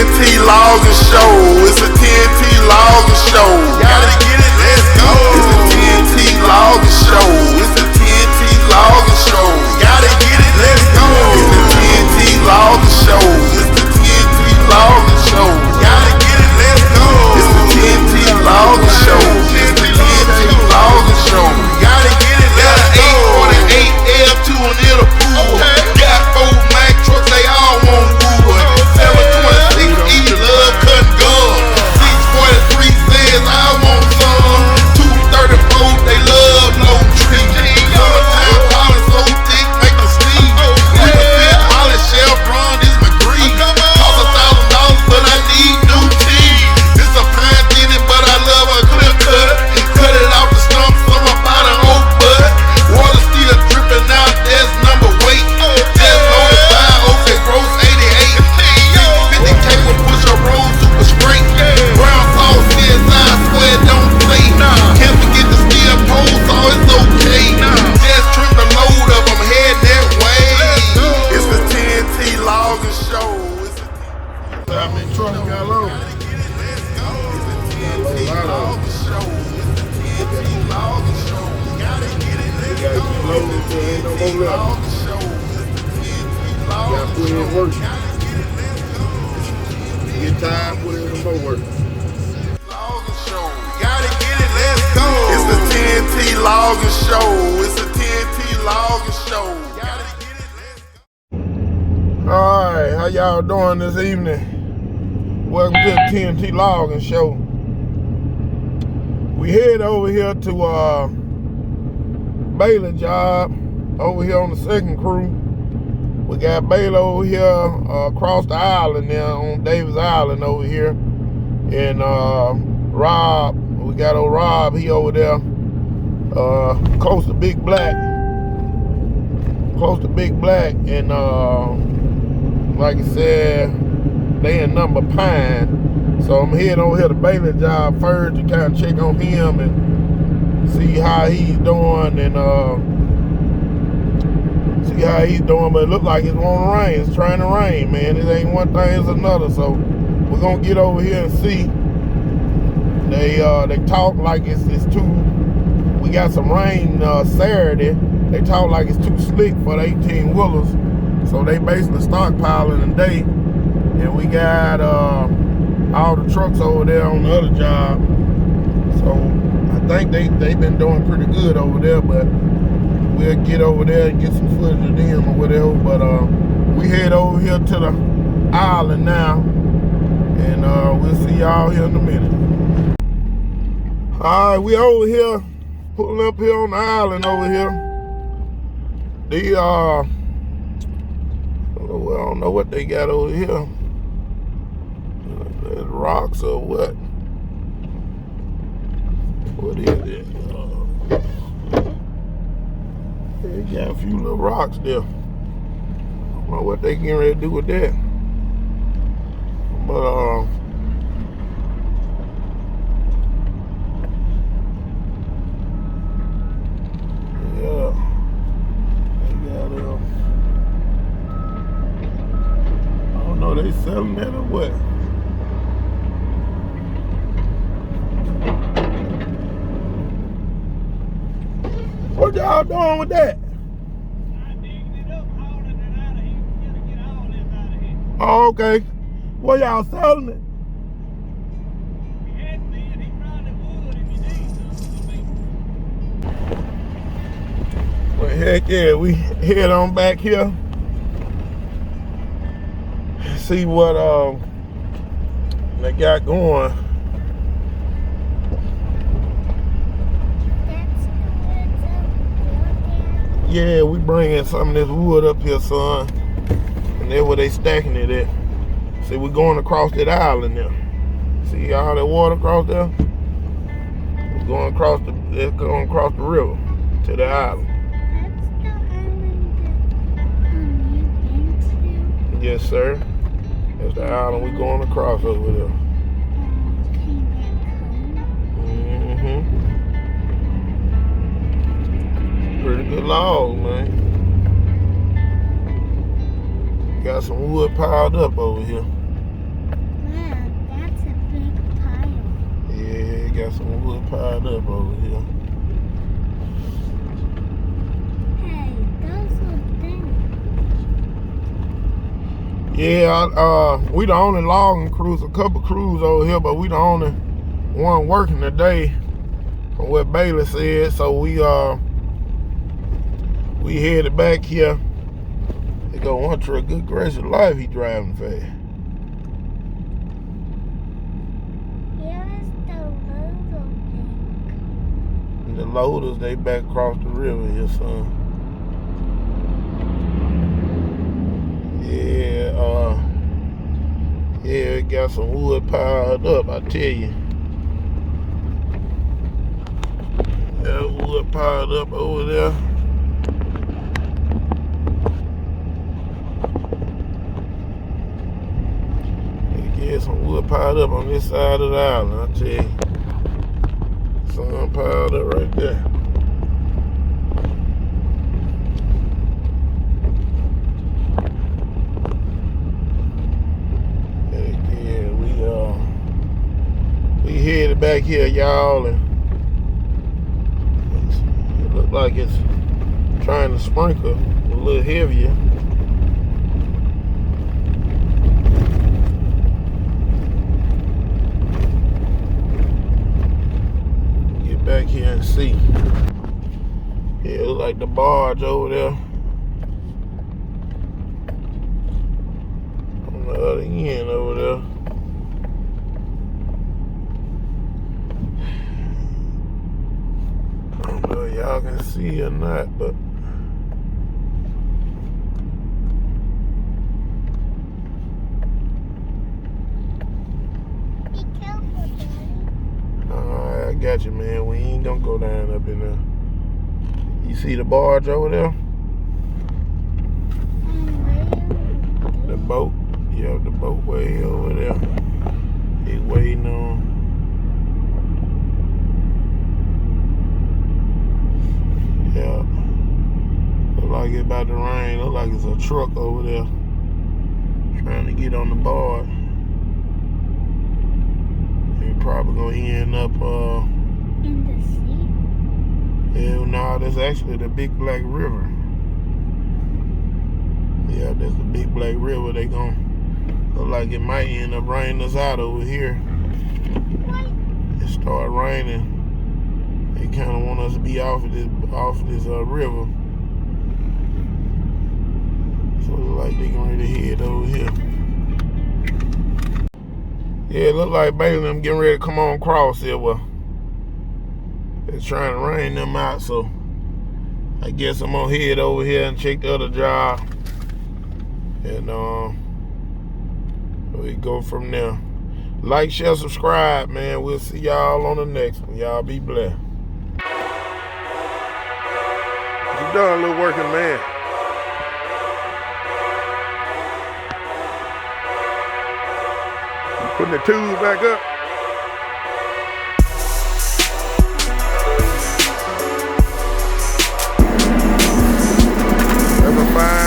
TNT Logging Show. It's a TNT Logging Show. Gotta get it, let's go. It's a TNT Logging Show. It's a TNT Logging Show. Gotta get it, let's go. It's the TNT Logging Show. It's the TNT Logging Show. Gotta get it, let's go. It's the TNT Logging Show. It's the TNT Logging Show. Gotta get it, let's go. 848 L2 on the pool. Got 4 Mack trucks, they all want wood. 726 E, love cutting gun. 643 says I want some. 234, they love low tree. Summertime pollen so thick, make them sneeze. 3% pollen Chevron, this McGree. Cost $1,000, but I need new teeth. This a pine thinning, but I love a clear cut. Cut it off the stump, some about an oak bud. Water still dripping out, that's number weight. Just notified, okay, gross 88. 50K will push a roll super straight. Brown sauce inside, swear don't play. Can't forget the steel pole, so it's okay. Just trim the load up, I'm heading that way. It's the TNT Logging Show. How many trucks got low? It's the TNT Logging Show. It's the TNT Logging Show. Gotta get it, let's Gotta go. keep loading till ain't no more left. Logging Show. It's the TNT Logging Gotta put in work. Get tired, put in some more work. Logging Show. Gotta get it, let's go. It's the TNT Logging Show. It's the TNT Logging Show. Gotta get it, let's go. Alright, how y'all doing this evening? Welcome to the TNT Logging Show. We head over here to Bailey job over here on the second crew. We got Bailey over here across the island there on Davis Island over here. And Rob, we got old Rob, he over there close to Big Black. Close to Big Black, and like I said, they in Number Pine. So I'm heading over here to Bailey job first to kind of check on him and see how he's doing and see how he's doing. But it looks like it's gonna rain. It's trying to rain, man. It ain't one thing, it's another. So we're gonna get over here and see. They talk like it's too. We got some rain Saturday. They talk like it's too slick for the 18 wheelers. So they basically stockpiling today. And we got all the trucks over there on the other job. So I think they've been doing pretty good over there, but we'll get over there and get some footage of them or whatever. But we head over here to the island now, and we'll see y'all here in a minute. All right, we over here, pulling up here on the island over here. I don't know what they got over here. There's rocks or what? What is it? They got a few little rocks there. I don't know what they getting ready to do with that. But yeah. They got I don't know, they selling that or what? What y'all doing with that? I'm digging it up, hauling it out of here. We gotta get all this out of here. Oh, okay. What y'all selling it? We hadn't been. He probably would if you need something. Well, heck yeah, we head on back here. See what they got going. Yeah, we bringing some of this wood up here, son. And that's where they stacking it at. See, we're going across that island now. See all that water across there? It's going across the river to the island. Yes, sir. That's the island we going across over there. Pretty good logs, man. Got some wood piled up over here. got some wood piled up over here. Hey, those are things. Yeah, we the only logging crews, a couple crews over here, but we the only one working today, from what Bailey said. So we headed back here. They go one truck, good gracious life, he driving fast. Here is the logo thing. And the loaders, they back across the river here, son. Yeah, it got some wood piled up, I tell you. Yeah, wood piled up over there. Yeah, some wood piled up on this side of the island, I tell you. Some piled up right there. Yeah, we headed back here, y'all, and it look like it's trying to sprinkle a little heavier. Back here and see. Yeah, it look like the barge over there on the other end over there. I don't know if y'all can see or not, but Be careful, Daddy. I got you, man. We ain't gonna go down up in there. You see the barge over there? The boat? Yeah, the boat way over there. He waiting on. Yeah. Look like it's about to rain. Look like it's a truck over there trying to get on the barge. They're probably gonna end up In the sea? yeah, no, that's actually the Big Black River. Yeah, that's the Big Black River. They gonna look like it might end up raining us out over here. What? It start raining. They kind of want us to be off of this river. So it look like they getting ready to head over here. Yeah, it look like Bailey them getting ready to come on across here. Well, it's trying to rain them out, so I guess I'm gonna head over here and check the other job, and we go from there. Like, share, subscribe, man. We'll see y'all on the next one. Y'all be blessed. What you done, little working man? You putting the tools back up? That's a fine